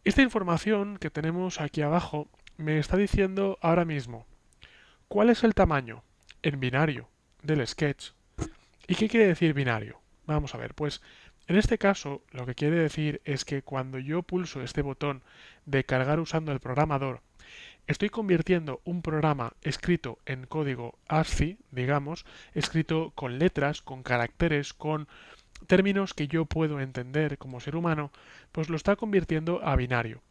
Esta información que tenemos aquí abajo me está diciendo ahora mismo cuál es el tamaño en binario del sketch. ¿Y qué quiere decir binario? Vamos a ver, pues en este caso lo que quiere decir es que cuando yo pulso este botón de cargar usando el programador, estoy convirtiendo un programa escrito en código ASCII, digamos, escrito con letras, con caracteres, con términos que yo puedo entender como ser humano, pues lo está convirtiendo a binario.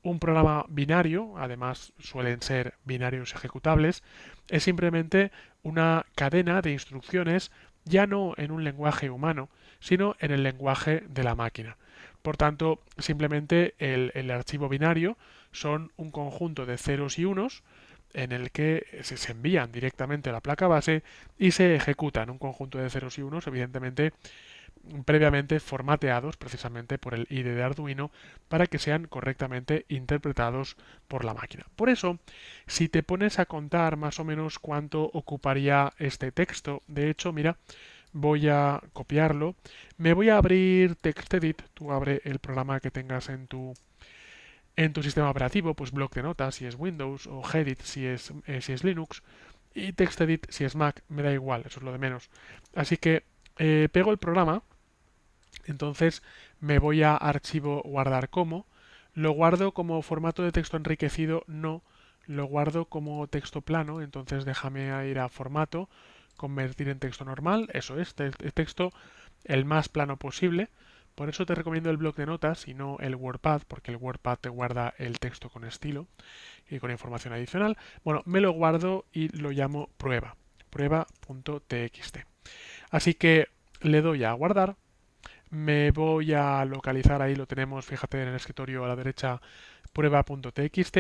Un programa binario, además suelen ser binarios ejecutables, es simplemente una cadena de instrucciones ya no en un lenguaje humano, sino en el lenguaje de la máquina. Por tanto, simplemente el archivo binario son un conjunto de ceros y unos en el que se envían directamente a la placa base y se ejecutan un conjunto de ceros y unos, evidentemente previamente formateados precisamente por el IDE de Arduino para que sean correctamente interpretados por la máquina. Por eso, si te pones a contar más o menos cuánto ocuparía este texto, de hecho, mira, voy a copiarlo, me voy a abrir TextEdit, tú abre el programa que tengas en tu sistema operativo, pues bloc de notas si es Windows o Gedit si es Linux y TextEdit si es Mac, me da igual, eso es lo de menos. Así que pego el programa. Entonces me voy a archivo guardar como, lo guardo como formato de texto enriquecido, no, lo guardo como texto plano, entonces déjame ir a formato, convertir en texto normal, eso es, texto el más plano posible. Por eso te recomiendo el bloc de notas y no el WordPad, porque el WordPad te guarda el texto con estilo y con información adicional. Bueno, me lo guardo y lo llamo prueba, prueba.txt. Así que le doy a guardar, me voy a localizar, ahí lo tenemos, fíjate en el escritorio a la derecha, prueba.txt,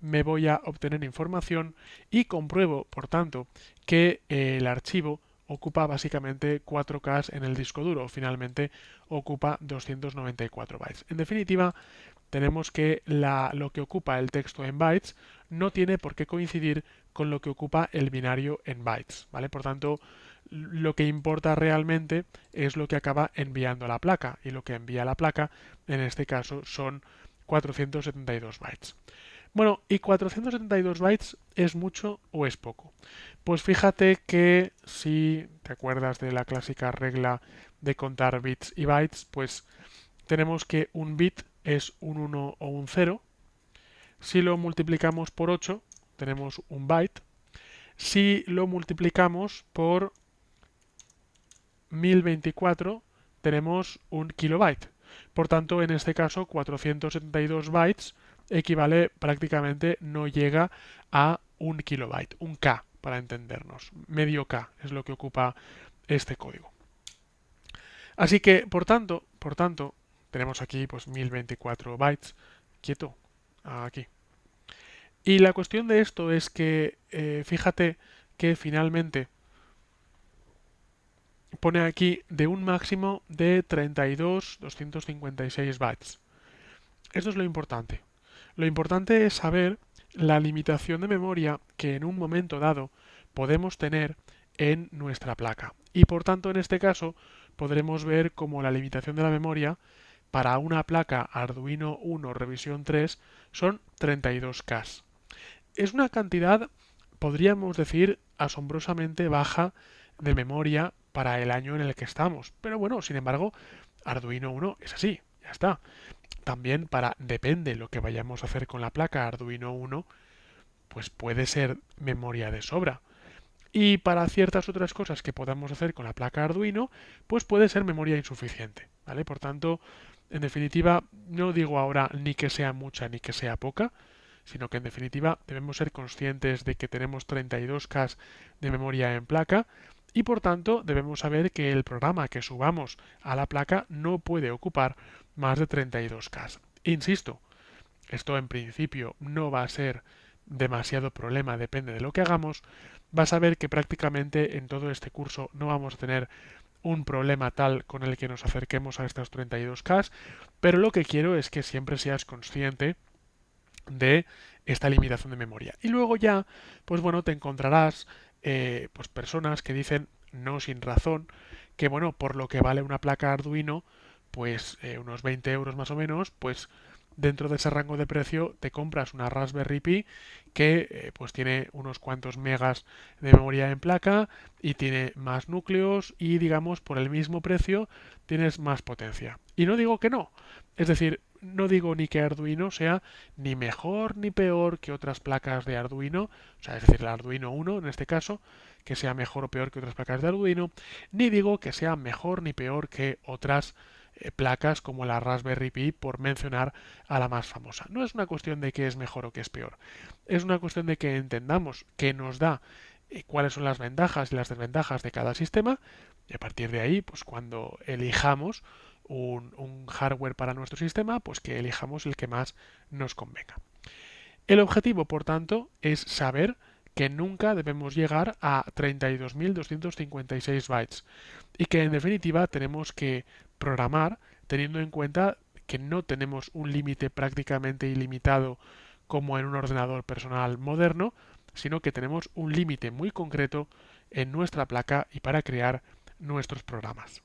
me voy a obtener información y compruebo, por tanto, que el archivo ocupa básicamente 4K en el disco duro, finalmente ocupa 294 bytes. En definitiva, tenemos que lo que ocupa el texto en bytes no tiene por qué coincidir con lo que ocupa el binario en bytes, ¿vale? Por tanto, lo que importa realmente es lo que acaba enviando la placa, y lo que envía la placa en este caso son 472 bytes. Bueno, ¿y 472 bytes es mucho o es poco? Pues fíjate que si te acuerdas de la clásica regla de contar bits y bytes, pues tenemos que un bit es un 1 o un 0. Si lo multiplicamos por 8, tenemos un byte. Si lo multiplicamos por 1024, tenemos un kilobyte. Por tanto, en este caso, 472 bytes equivale prácticamente, no llega a un kilobyte, un K, para entendernos. Medio K es lo que ocupa este código. Así que, por tanto, tenemos aquí pues 1024 bytes, quieto, aquí. Y la cuestión de esto es que, fíjate que finalmente pone aquí de un máximo de 32.256 bytes. Esto es lo importante. Lo importante es saber la limitación de memoria que en un momento dado podemos tener en nuestra placa. Y por tanto, en este caso, podremos ver como la limitación de la memoria para una placa Arduino 1 revisión 3 son 32K. Es una cantidad, podríamos decir, asombrosamente baja de memoria para el año en el que estamos. Pero bueno, sin embargo, Arduino 1 es así, ya está. También depende lo que vayamos a hacer con la placa Arduino 1, pues puede ser memoria de sobra. Y para ciertas otras cosas que podamos hacer con la placa Arduino, pues puede ser memoria insuficiente, ¿vale? Por tanto, en definitiva, no digo ahora ni que sea mucha ni que sea poca, sino que en definitiva debemos ser conscientes de que tenemos 32K de memoria en placa y por tanto debemos saber que el programa que subamos a la placa no puede ocupar más de 32K. Insisto, esto en principio no va a ser demasiado problema, depende de lo que hagamos. Vas a ver que prácticamente en todo este curso no vamos a tener un problema tal con el que nos acerquemos a estas 32K, pero lo que quiero es que siempre seas consciente de esta limitación de memoria. Y luego ya, pues bueno, te encontrarás pues personas que dicen, no sin razón, que bueno, por lo que vale una placa Arduino, pues unos 20 euros más o menos, pues dentro de ese rango de precio te compras una Raspberry Pi que pues tiene unos cuantos megas de memoria en placa y tiene más núcleos y digamos por el mismo precio tienes más potencia. Y no digo que no, es decir, no digo ni que Arduino sea ni mejor ni peor que otras placas de Arduino, o sea, es decir, el Arduino 1 en este caso, que sea mejor o peor que otras placas de Arduino, ni digo que sea mejor ni peor que otras placas como la Raspberry Pi, por mencionar a la más famosa. No es una cuestión de qué es mejor o qué es peor, es una cuestión de que entendamos qué nos da, cuáles son las ventajas y las desventajas de cada sistema, y a partir de ahí, pues cuando elijamos un hardware para nuestro sistema, pues que elijamos el que más nos convenga. El objetivo, por tanto, es saber que nunca debemos llegar a 32.256 bytes y que en definitiva tenemos que programar teniendo en cuenta que no tenemos un límite prácticamente ilimitado como en un ordenador personal moderno, sino que tenemos un límite muy concreto en nuestra placa y para crear nuestros programas.